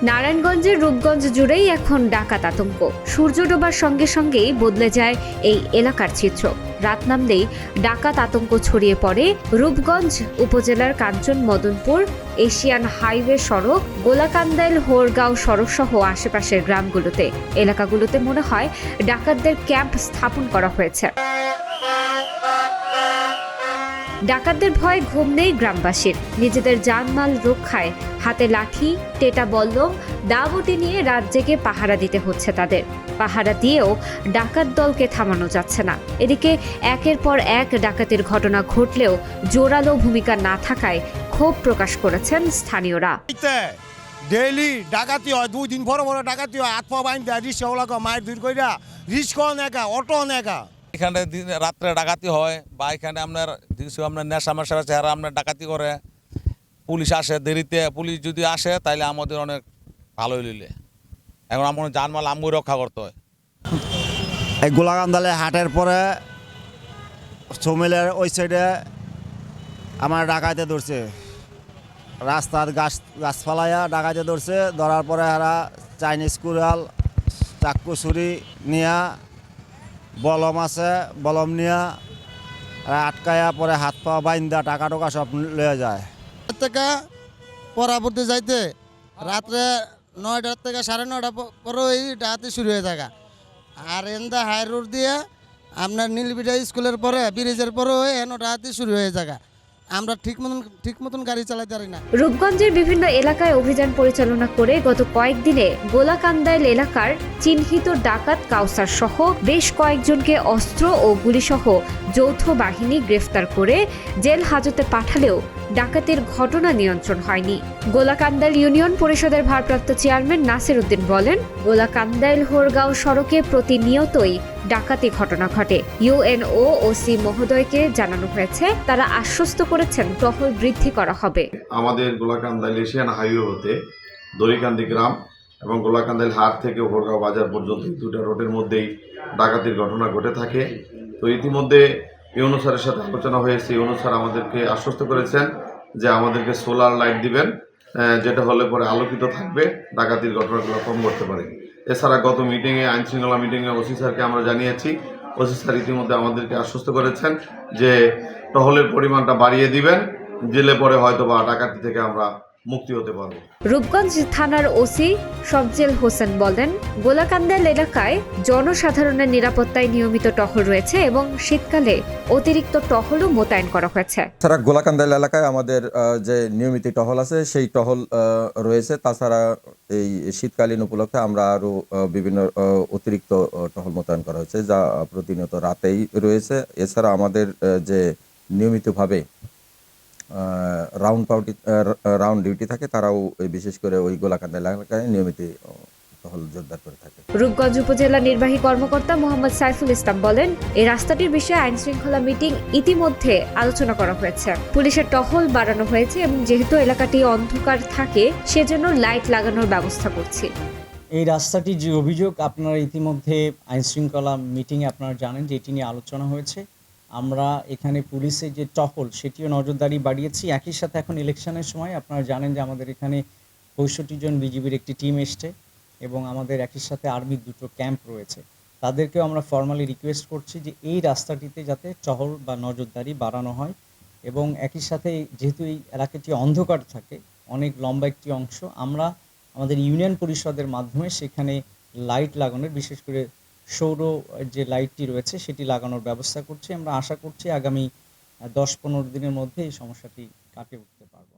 নারায়ণগঞ্জের রূপগঞ্জ জুড়েই এখন ডাকাত আতঙ্ক। সূর্য ডোবার সঙ্গে সঙ্গেই বদলে যায় এই এলাকার চিত্র। রাত নামলেই ডাকাত আতঙ্ক ছড়িয়ে পড়ে রূপগঞ্জ উপজেলার কাঞ্চন মদনপুর এশিয়ান হাইওয়ে সড়ক, গোলাকান্দাইল হোরগাঁও সড়ক সহ আশেপাশের গ্রামগুলোতে। এলাকাগুলোতে মনে হয় ডাকাতদের ক্যাম্প স্থাপন করা হয়েছে। ডাকাতদের ভয়ে ঘুম নেই গ্রামবাসীর। নিজেদের জানমাল রক্ষায় হাতে লাঠি, টেটা বল্লম, দাবটি নিয়ে রাত জেগে পাহারা দিতে হচ্ছে তাদের। পাহারা দিয়েও ডাকাত দলকে থামানো যাচ্ছে না। এদিকে একের পর এক ডাকাতির ঘটনা ঘটলেও জোরালো ভূমিকা না থাকায় ক্ষোভ প্রকাশ করেছেন স্থানীয়রা। ডেইলি ডাকাতি হয়, 2 দিন পর ডাকাতি হয়, হাত পা বাইন দেয়, রিক্সাওয়ালাকে মায়ের দূর কইরা, রিক্সাও নেকা, অটো নেকা। এখানে রাত্রে ডাকাতি হয় বা এখানে আপনার নেশা মেশা চেহারা আপনার ডাকাতি করে, পুলিশ আসে দেরিতে। পুলিশ যদি আসে তাহলে আমাদের অনেক ভালোই লিলে। এখন আমার জানমাল আমগুই রক্ষা করতে হয়। এই গোলাকান্দালে হাটের পরে চমিলের ওই সাইডে আমার ডাকাইতে ধরছে। রাস্তার গাছ ফালাইয়া ডাকাইতে ধরছে। ধরার পরে এরা চাইনিজ কুড়াল, চাক্কু ছুরি নিয়া, বলম আছে, বলম নিয়া আটকায়া পরে হাত পা বাইন্দা টাকা টোকা সব লয়ে যায়। থেকে পরাবর্তী যাইতে রাত্রে 9টার থেকে 9:30 পরে এই ডাকাতি শুরু হয়ে থাকে। আর এন্দা হাই রোড দিয়ে আপনার নীলবিটা স্কুলের পরে ব্রিজের পরে এন ডাকাতি শুরু হয়ে যায়। আমরা ঠিক মতন গাড়ি চালাতে পারি না। রূপগঞ্জের বিভিন্ন এলাকায় অভিযান পরিচালনা করে গত কয়েকদিনে গোলাকান্দাইল এলাকার চিহ্নিত ডাকাত কাউসার সহ বেশ কয়েকজনকে অস্ত্র ও গুলিসহ যৌথ বাহিনী গ্রেফতার করে জেল হাজতে পাঠালেও ডাকাতির ঘটনা নিয়ন্ত্রণ হয়নি। গোলাকান্দাইল ইউনিয়ন পরিষদের ভারপ্রাপ্ত চেয়ারম্যান নাসির উদ্দিন বলেন, গোলাকান্দাইল হোরগাঁও সড়কে প্রতিনিয়তই ডাকাতি ঘটনা ঘটে। ইউএনও ওসি মহোদয়কে জানানো হয়েছে, তারা আশ্বস্ত করেছেন টহল বৃদ্ধি করা হবে। আমাদের গোলাকান্দাইল এশিয়ান হাইওয়ে হতে দড়িকান্দি গ্রাম এবং গোলাকান্দাইল হাট থেকে হোরগাঁও বাজার পর্যন্ত 2টা রোডের মধ্যেই ডাকাতির ঘটনা ঘটে থাকে। তো ইতিমধ্যে ইউনূস স্যারের সাথে আলোচনা হয়েছে। ইউনূস স্যার আমাদেরকে আশ্বস্ত করেছেন যে আমাদেরকে সোলার লাইট দিবেন, যেটা হলে পরে আলোকিত থাকবে, ডাকাতির ঘটনাগুলো কম করতে পারে। এছাড়া গত মিটিংয়ে, আইনশৃঙ্খলা মিটিংয়ে ওসি স্যারকে আমরা জানিয়েছি। ওসি স্যার ইতিমধ্যে আমাদেরকে আশ্বস্ত করেছেন যে টহলের পরিমাণটা বাড়িয়ে দিবেন, দিলে পরে হয়তো বা ডাকাতি থেকে আমরা মুক্তি হতে পারবো। রূপগঞ্জ থানার ওসি সবজেল হোসেন বলেন, গোলাকান্দাইল এলাকায় জনসাধারণের নিরাপত্তায় নিয়মিত টহল রয়েছে এবং শীতকালে অতিরিক্ত টহলও মোতায়েন করা হয়েছে। তাছাড়া গোলাকান্দাইল এলাকায় আমাদের যে নিয়মিত টহল আছে সেই টহল রয়েছে। তাছাড়া এই শীতকালীন উপলক্ষে আমরা আরো বিভিন্ন অতিরিক্ত টহল মোতায়েন করা হয়েছে, যা প্রতিনিয়ত রাতেই রয়েছে। এছাড়া আমাদের যে নিয়মিতভাবে রাউন্ড ডিউটি থাকে, তারাও বিশেষ করে ওই গোলাকান্দাইল এলাকায় নিয়মিত টহল জোরদার করে থাকে। রূপগঞ্জ উপজেলা নির্বাহী কর্মকর্তা মোহাম্মদ সাইফুল ইসলাম বলেন, এই রাস্তাটির বিষয়ে আইন শৃঙ্খলা মিটিং ইতিমধ্যে আলোচনা করা হয়েছে। পুলিশের টহল বাড়ানো হয়েছে এবং যেহেতু এলাকাটি অন্ধকার থাকে সেজন্য লাইট লাগানোর ব্যবস্থা করছি। এই রাস্তাটির যে অভিযোগ, আপনারা ইতিমধ্যে আইন শৃঙ্খলা মিটিংয়ে আপনারা জানেন যে এটি নিয়ে আলোচনা হয়েছে। আমরা এখানে পুলিশের যে টহল সেটিও নজরদারি বাড়িয়েছি। একই সাথে এখন ইলেকশনের সময় আপনারা জানেন যে আমাদের এখানে 65 জন বিজিবির একটি টিম এসছে এবং আমাদের একই সাথে আর্মির 2টো ক্যাম্প রয়েছে। তাদেরকেও আমরা ফর্মালি রিকোয়েস্ট করছি যে এই রাস্তাটিতে যাতে টহল বা নজরদারি বাড়ানো হয় এবং একই সাথে যেহেতু এই এলাকাটি অন্ধকার থাকে, অনেক লম্বা একটি অংশ, আমরা আমাদের ইউনিয়ন পরিষদের মাধ্যমে সেখানে লাইট লাগানোর, বিশেষ করে সৌর যে লাইটটি রয়েছে সেটি লাগানোর ব্যবস্থা করছি। আমরা আশা করছি আগামী 10-15 দিনের মধ্যে এই সমস্যাটি কাটিয়ে উঠতে পারব।